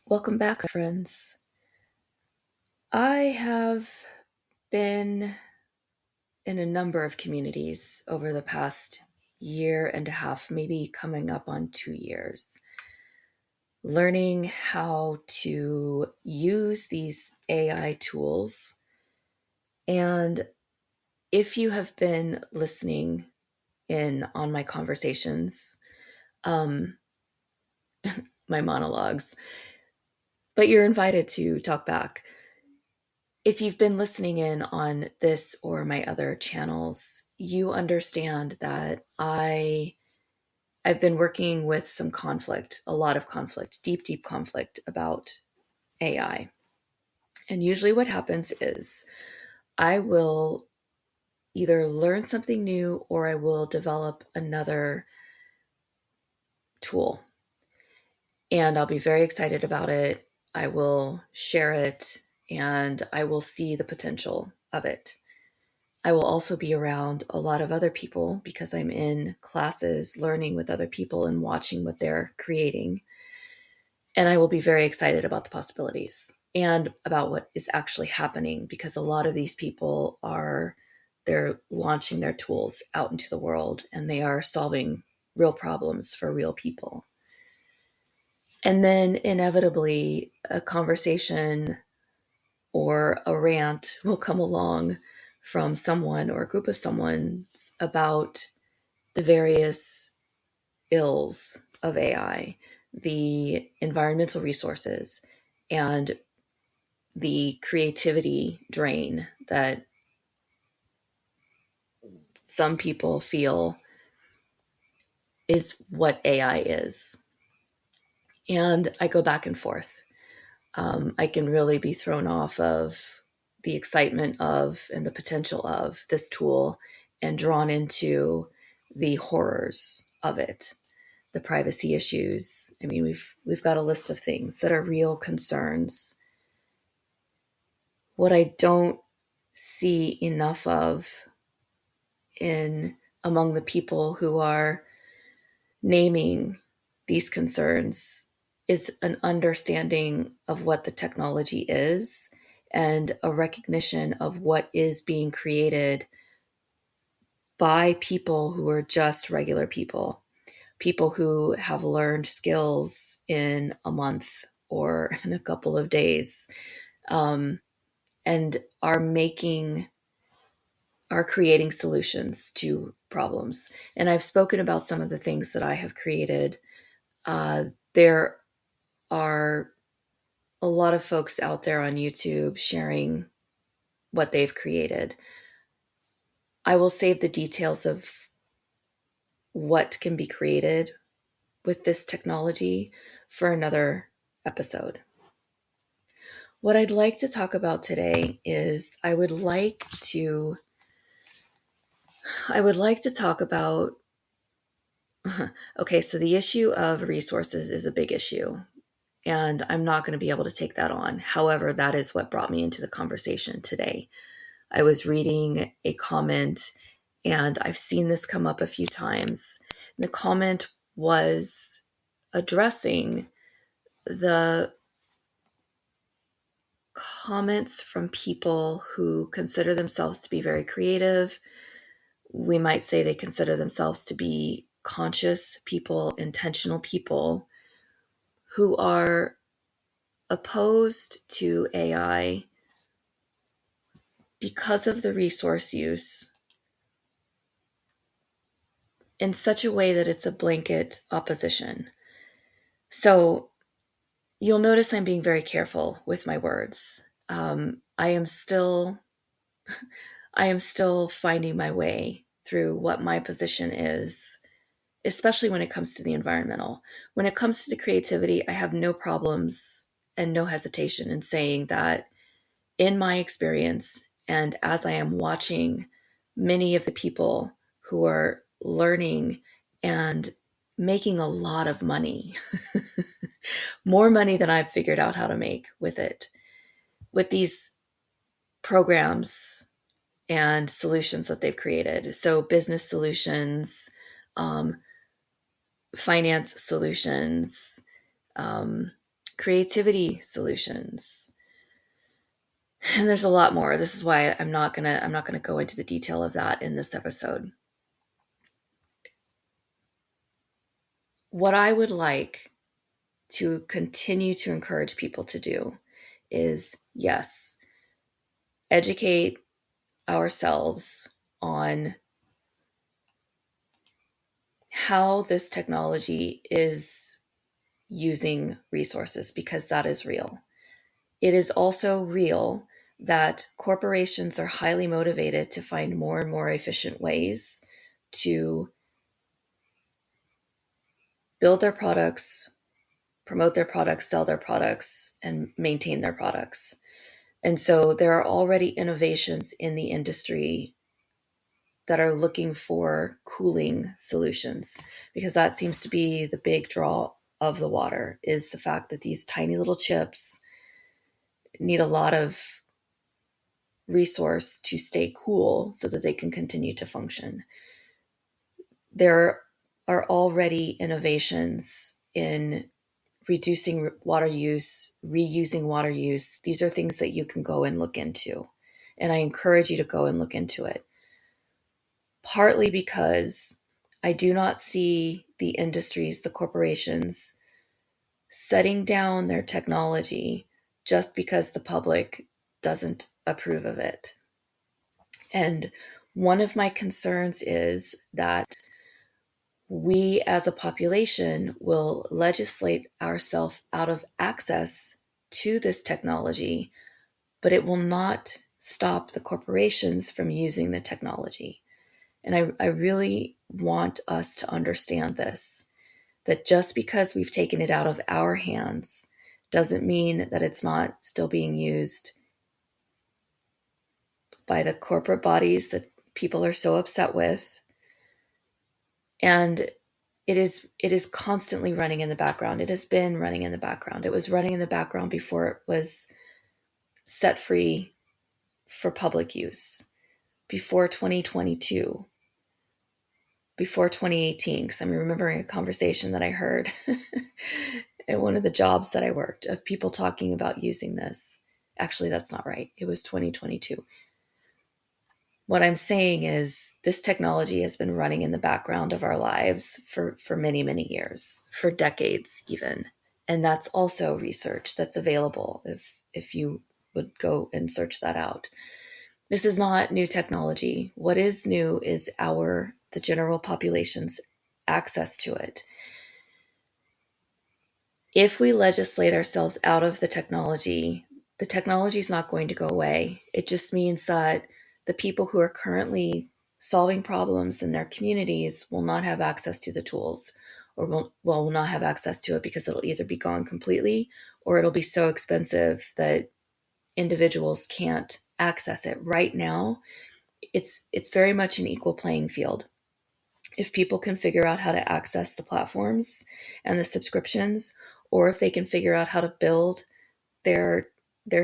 Welcome back, friends. I have been in a number of communities over the past year and a half, maybe coming up on 2 years, learning how to use these AI tools. And if you have been listening in on my conversations, um, my monologues, but you're invited to talk back. If you've been listening in on this or my other channels, you understand that I've been working with some conflict, a lot of conflict, deep conflict about AI. And usually what happens is I will either learn something new or I will develop another tool. And I'll be very excited about it. I will share it and I will see the potential of it. I will also be around a lot of other people because I'm in classes learning with other people and watching what they're creating. And I will be very excited about the possibilities and about what is actually happening because a lot of these people they're launching their tools out into the world and they are solving real problems for real people. And then inevitably a conversation or a rant will come along from someone or a group of someone's about the various ills of AI, the environmental resources, and the creativity drain that some people feel is what AI is. And I go back and forth. I can really be thrown off of the excitement of and the potential of this tool and drawn into the horrors of it, the privacy issues. I mean, we've got a list of things that are real concerns. What I don't see enough of in among the people who are naming these concerns is an understanding of what the technology is and a recognition of what is being created by people who are just regular people who have learned skills in a month or in a couple of days, and are creating solutions to problems. And I've spoken about some of the things that I have created. There are a lot of folks out there on YouTube sharing what they've created. I will save the details of what can be created with this technology for another episode. What I'd like to talk about today is I would like to talk about okay, so the issue of resources is a big issue, and I'm not going to be able to take that on. However, that is what brought me into the conversation today. I was reading a comment, and I've seen this come up a few times. The comment was addressing the comments from people who consider themselves to be very creative. We might say they consider themselves to be conscious people, intentional people who are opposed to AI because of the resource use in such a way that it's a blanket opposition. So you'll notice I'm being very careful with my words. I am still finding my way through what my position is, especially when it comes to the environmental. When it comes to the creativity, I have no problems and no hesitation in saying that in my experience, and as I am watching many of the people who are learning and making a lot of money, more money than I've figured out how to make with it, with these programs and solutions that they've created. So business solutions, finance solutions, creativity solutions. And there's a lot more. This is why I'm not gonna go into the detail of that in this episode. What I would like to continue to encourage people to do is, yes, educate ourselves on how this technology is using resources, because that is real. It is also real that corporations are highly motivated to find more and more efficient ways to build their products, promote their products, sell their products, and maintain their products. And so there are already innovations in the industry that are looking for cooling solutions, because that seems to be the big draw of the water, is the fact that these tiny little chips need a lot of resource to stay cool so that they can continue to function. There are already innovations in reducing water use, reusing water use. These are things that you can go and look into. And I encourage you to go and look into it. Partly because I do not see the industries, the corporations, setting down their technology just because the public doesn't approve of it. And one of my concerns is that we as a population will legislate ourselves out of access to this technology, but it will not stop the corporations from using the technology. And I really want us to understand this, that just because we've taken it out of our hands doesn't mean that it's not still being used by the corporate bodies that people are so upset with. And it is constantly running in the background. It has been running in the background. It was running in the background before it was set free for public use, before 2022, before 2018. Because I'm remembering a conversation that I heard at one of the jobs that I worked of people talking about using this. Actually, that's not right. It was 2022. What I'm saying is this technology has been running in the background of our lives for many, many years, for decades even. And that's also research that's available if you would go and search that out. This is not new technology. What is new is the general population's access to it. If we legislate ourselves out of the technology is not going to go away. It just means that the people who are currently solving problems in their communities will not have access to the tools, or will not have access to it because it'll either be gone completely or it'll be so expensive that individuals can't access it. Right now, it's very much an equal playing field. If people can figure out how to access the platforms and the subscriptions, or if they can figure out how to build their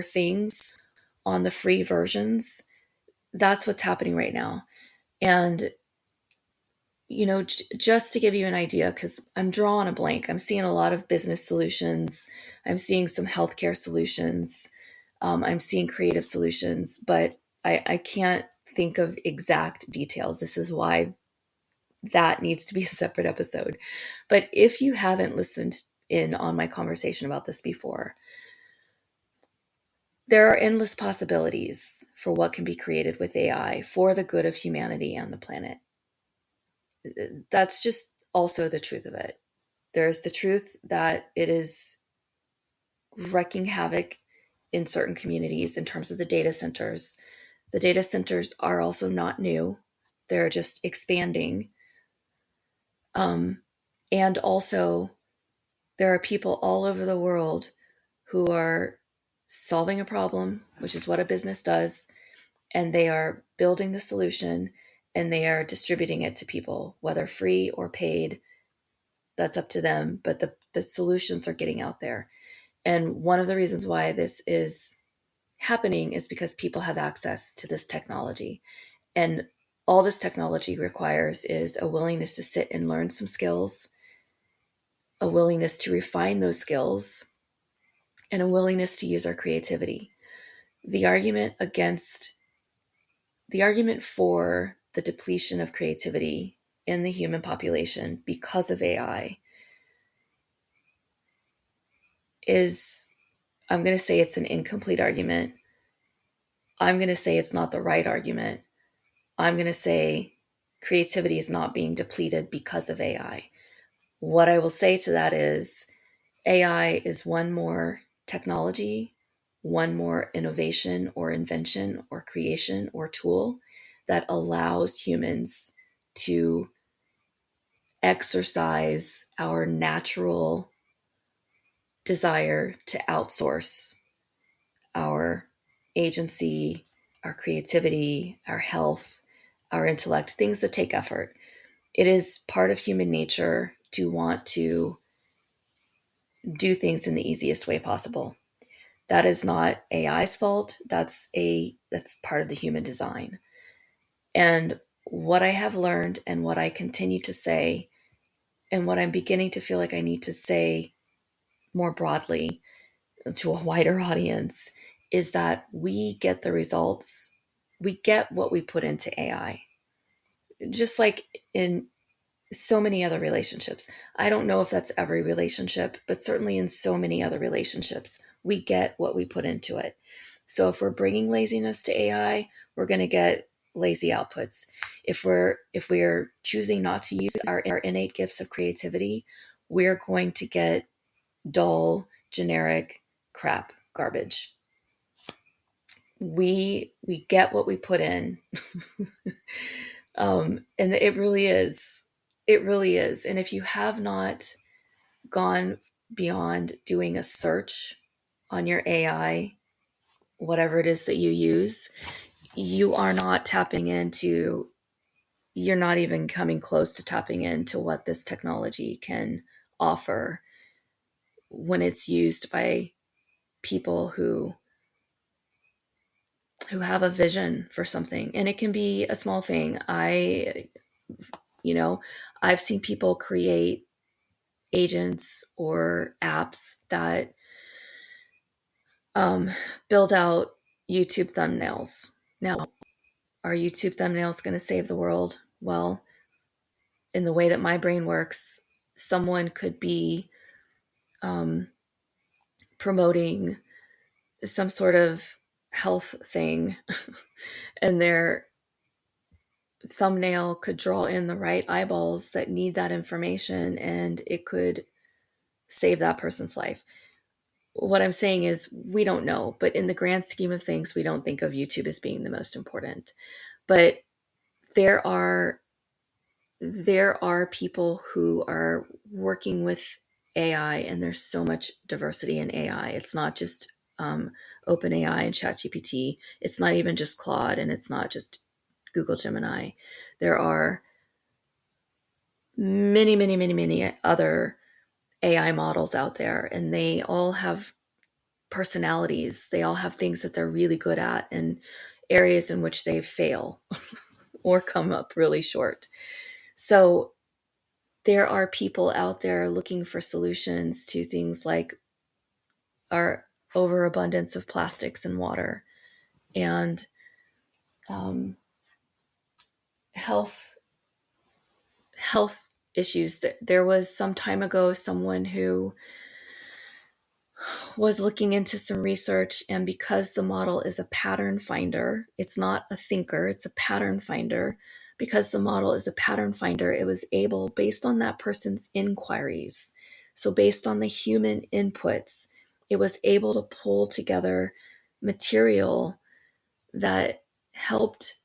things on the free versions, that's what's happening right now. And just to give you an idea, because I'm drawing a blank, I'm seeing a lot of business solutions, I'm seeing some healthcare solutions, I'm seeing creative solutions, but I can't think of exact details. This is why that needs to be a separate episode. But if you haven't listened in on my conversation about this before, there are endless possibilities for what can be created with AI for the good of humanity and the planet. That's just also the truth of it. There's the truth that it is wreaking havoc in certain communities in terms of the data centers. The data centers are also not new. They're just expanding. And also, there are people all over the world who are solving a problem, which is what a business does, and they are building the solution and they are distributing it to people, whether free or paid. That's up to them, but the solutions are getting out there. And one of the reasons why this is happening is because people have access to this technology. And all this technology requires is a willingness to sit and learn some skills, a willingness to refine those skills, and a willingness to use our creativity. The argument against, the argument for the depletion of creativity in the human population because of AI is, I'm going to say it's an incomplete argument. I'm going to say it's not the right argument. I'm going to say creativity is not being depleted because of AI. What I will say to that is AI is one more technology, one more innovation or invention or creation or tool that allows humans to exercise our natural desire to outsource our agency, our creativity, our health, our intellect, things that take effort. It is part of human nature to want to do things in the easiest way possible. That is not AI's fault. That's part of the human design. And what I have learned and what I continue to say and what I'm beginning to feel like I need to say more broadly to a wider audience is that we get the results. We get what we put into AI. Just like in so many other relationships. I don't know if that's every relationship, but certainly in so many other relationships, we get what we put into it. So if we're bringing laziness to AI, we're going to get lazy outputs. If we're choosing not to use our innate gifts of creativity, we're going to get dull, generic crap, garbage. We get what we put in. And it really is. It really is. And if you have not gone beyond doing a search on your AI, whatever it is that you use, you are not tapping into, you're not even coming close to tapping into what this technology can offer when it's used by people who have a vision for something. And it can be a small thing. You know, I've seen people create agents or apps that build out YouTube thumbnails. Now, are YouTube thumbnails going to save the world? Well, in the way that my brain works, someone could be um, promoting some sort of health thing, and their thumbnail could draw in the right eyeballs that need that information, and it could save that person's life. What I'm saying is we don't know, but in the grand scheme of things, we don't think of YouTube as being the most important. But there are people who are working with AI, and there's so much diversity in AI. It's not just OpenAI and ChatGPT. It's not even just Claude, and it's not just Google Gemini. There are many, many, many, many other AI models out there, and they all have personalities. They all have things that they're really good at and areas in which they fail or come up really short. So there are people out there looking for solutions to things like our overabundance of plastics and water and health issues. There was some time ago someone who was looking into some research, and because the model is a pattern finder, it's not a thinker, it's a pattern finder. Because the model is a pattern finder, it was able, based on that person's inquiries, so based on the human inputs, it was able to pull together material that helped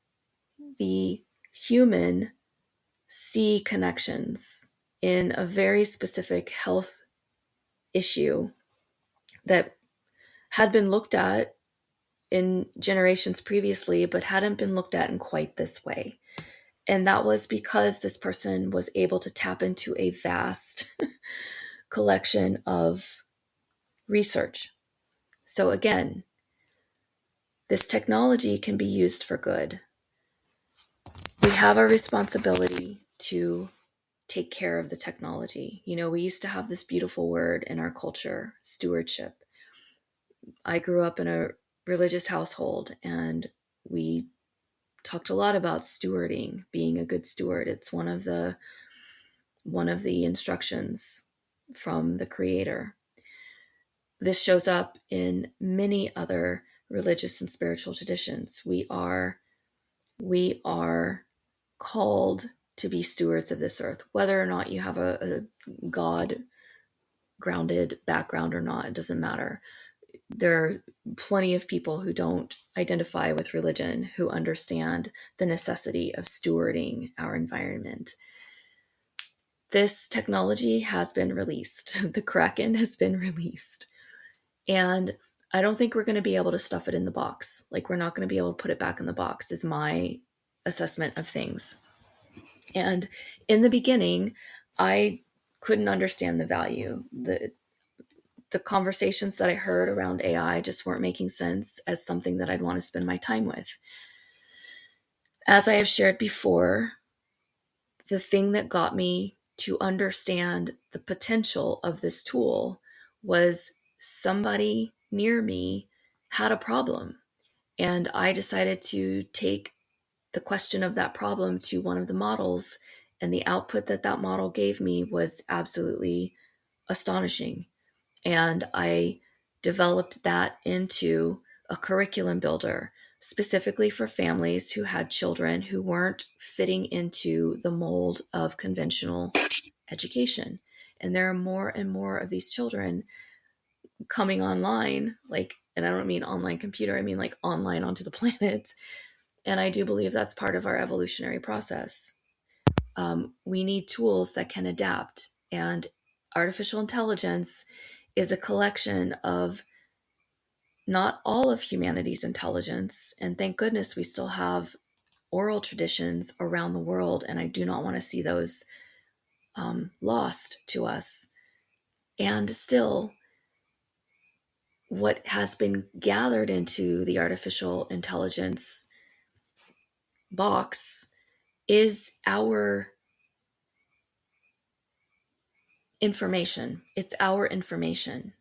the human see connections in a very specific health issue that had been looked at in generations previously, but hadn't been looked at in quite this way. And that was because this person was able to tap into a vast collection of research. So again, this technology can be used for good. We have a responsibility to take care of the technology. You know, we used to have this beautiful word in our culture, stewardship. I grew up in a religious household, and we talked a lot about stewarding, being a good steward. It's one of the instructions from the Creator. This shows up in many other religious and spiritual traditions. We are called to be stewards of this earth, whether or not you have a God grounded background or not, it doesn't matter. There are plenty of people who don't identify with religion who understand the necessity of stewarding our environment. This technology has been released. The Kraken has been released. And I don't think we're going to be able to stuff it in the box. Like, we're not going to be able to put it back in the box, is my assessment of things. And in the beginning, I couldn't understand the value. The conversations that I heard around AI just weren't making sense as something that I'd want to spend my time with. As I have shared before, the thing that got me to understand the potential of this tool was somebody near me had a problem. And I decided to take the question of that problem to one of the models, and the output that that model gave me was absolutely astonishing. And I developed that into a curriculum builder specifically for families who had children who weren't fitting into the mold of conventional education. And there are more and more of these children coming online, and I don't mean online computer, I mean like online onto the planet. And I do believe that's part of our evolutionary process. We need tools that can adapt. And artificial intelligence is a collection of not all of humanity's intelligence. And thank goodness we still have oral traditions around the world. And I do not want to see those lost to us. And still, what has been gathered into the artificial intelligence box is our information. It's our information.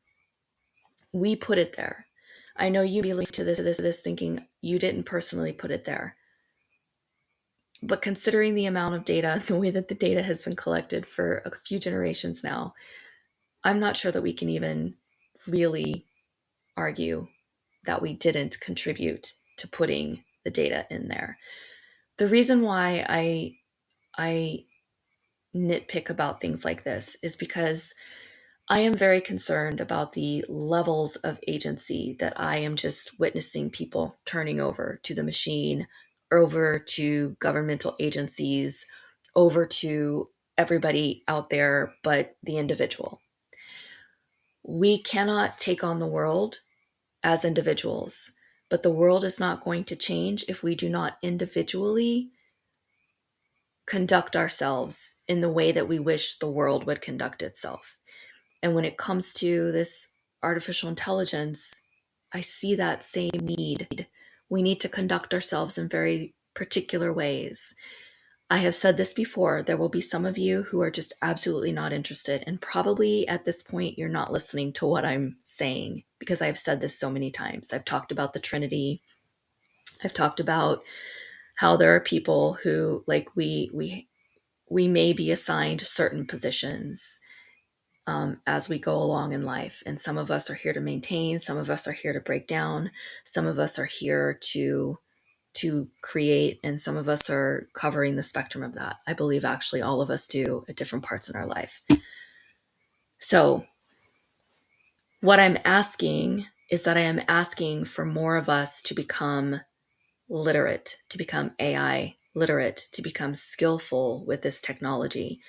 We put it there. I know you be listening to this thinking you didn't personally put it there. But considering the amount of data, the way that the data has been collected for a few generations now, I'm not sure that we can even really argue that we didn't contribute to putting the data in there. The reason why I nitpick about things like this is because I am very concerned about the levels of agency that I am just witnessing people turning over to the machine, over to governmental agencies, over to everybody out there but the individual. We cannot take on the world as individuals, but the world is not going to change if we do not individually conduct ourselves in the way that we wish the world would conduct itself. And when it comes to this artificial intelligence, I see that same need. We need to conduct ourselves in very particular ways. I have said this before, there will be some of you who are just absolutely not interested. And probably at this point, you're not listening to what I'm saying because I've said this so many times. I've talked about the Trinity. I've talked about how there are people who, like, we may be assigned certain positions as we go along in life. And some of us are here to maintain, some of us are here to break down, some of us are here to create, and some of us are covering the spectrum of that. I believe actually all of us do at different parts in our life. So what I'm asking is that I am asking for more of us to become literate, to become AI literate, to become skillful with this technology.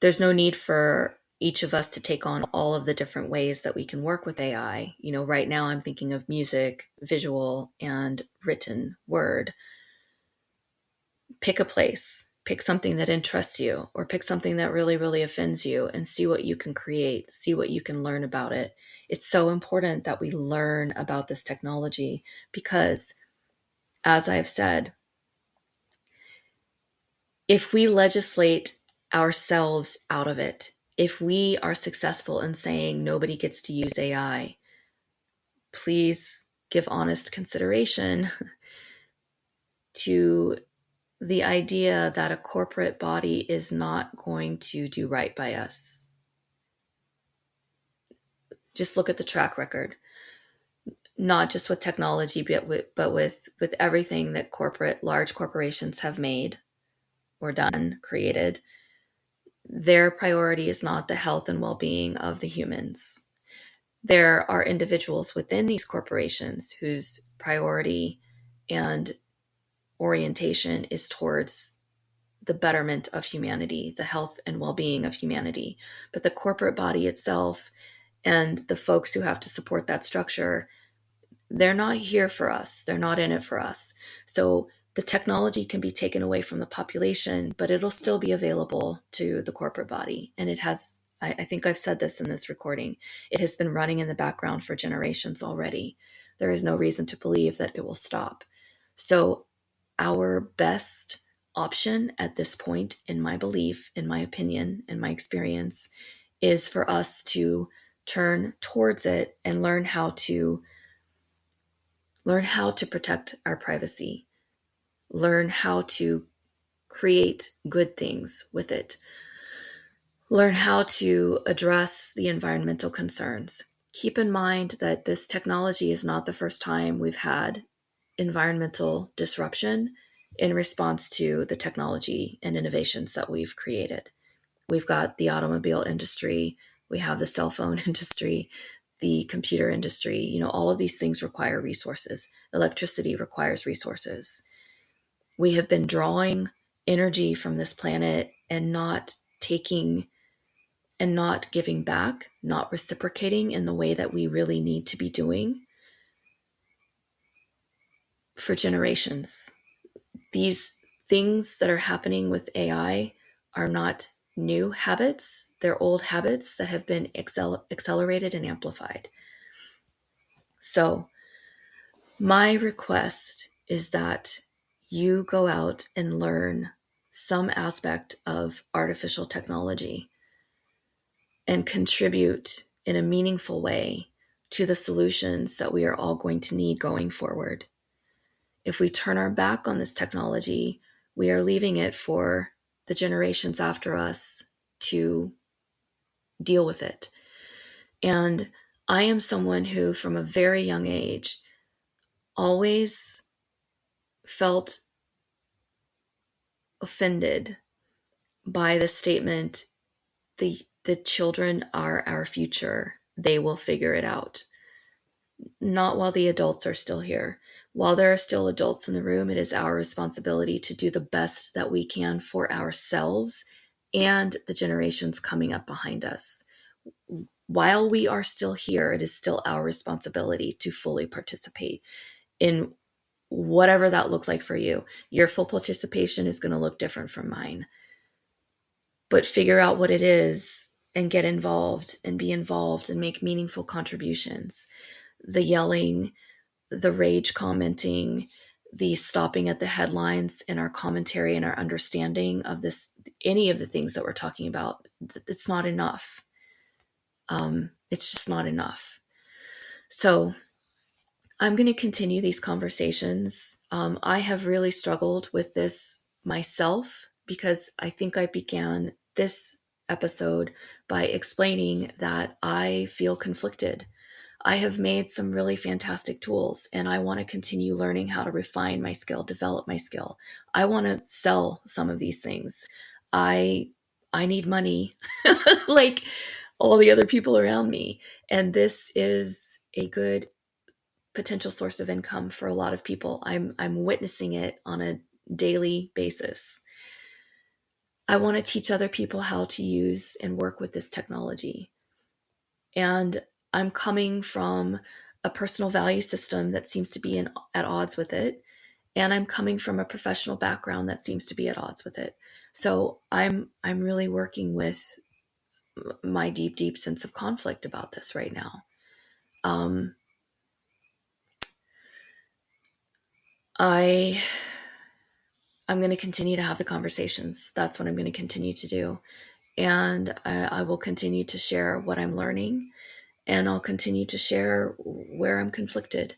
There's no need for each of us to take on all of the different ways that we can work with AI. Right now I'm thinking of music, visual, and written word. Pick a place, pick something that interests you, or pick something that really, really offends you, and see what you can create, see what you can learn about it. It's so important that we learn about this technology because, as I've said, if we legislate ourselves out of it, if we are successful in saying nobody gets to use AI, please give honest consideration to the idea that a corporate body is not going to do right by us. Just look at the track record, not just with technology, but with everything that large corporations have made or done, created. Their priority is not the health and well-being of the humans. There are individuals within these corporations whose priority and orientation is towards the betterment of humanity, the health and well-being of humanity. But the corporate body itself and the folks who have to support that structure, they're not here for us. They're not in it for us. So the technology can be taken away from the population, but it'll still be available to the corporate body. And it has, I think I've said this in this recording, it has been running in the background for generations already. There is no reason to believe that it will stop. So our best option at this point, in my belief, in my opinion, in my experience, is for us to turn towards it and learn how to protect our privacy, learn how to create good things with it, learn how to address the environmental concerns. Keep in mind that this technology is not the first time we've had environmental disruption in response to the technology and innovations that we've created. We've got the automobile industry, we have the cell phone industry, the computer industry. All of these things require resources. Electricity requires resources. We have been drawing energy from this planet and not taking and not giving back, not reciprocating in the way that we really need to be doing for generations. These things that are happening with AI are not new habits. They're old habits that have been accelerated and amplified. So my request is that you go out and learn some aspect of artificial technology and contribute in a meaningful way to the solutions that we are all going to need going forward. If we turn our back on this technology, we are leaving it for the generations after us to deal with it. And I am someone who, from a very young age, always felt offended by the statement, the children are our future. They will figure it out. Not while the adults are still here. While there are still adults in the room, it is our responsibility to do the best that we can for ourselves and the generations coming up behind us. While we are still here, it is still our responsibility to fully participate in whatever that looks like for you. Your full participation is going to look different from mine. But figure out what it is and get involved and be involved and make meaningful contributions. The yelling, the rage commenting, the stopping at the headlines in our commentary and our understanding of this, any of the things that we're talking about, it's not enough. It's just not enough. So I'm going to continue these conversations. I have really struggled with this myself because I think I began this episode by explaining that I feel conflicted. I have made some really fantastic tools and I want to continue learning how to refine my skill, develop my skill. I want to sell some of these things. I need money like all the other people around me. And this is a good potential source of income for a lot of people. I'm witnessing it on a daily basis. I want to teach other people how to use and work with this technology. And I'm coming from a personal value system that seems to be at odds with it. And I'm coming from a professional background that seems to be at odds with it. So I'm really working with my deep, deep sense of conflict about this right now. I'm going to continue to have the conversations. That's what I'm going to continue to do. And I will continue to share what I'm learning and I'll continue to share where I'm conflicted.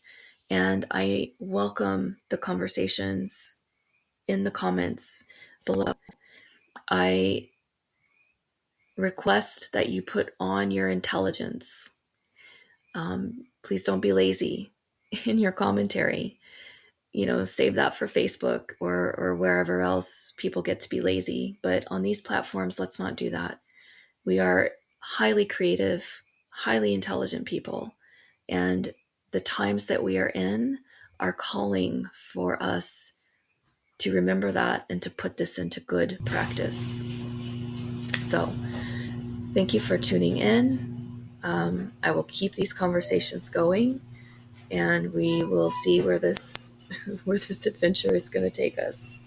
And I welcome the conversations in the comments below. I request that you put on your intelligence. Please don't be lazy in your commentary. Save that for Facebook or wherever else people get to be lazy. But on these platforms, let's not do that. We are highly creative, highly intelligent people. And the times that we are in are calling for us to remember that and to put this into good practice. So thank you for tuning in. I will keep these conversations going, and we will see where this where this adventure is going to take us.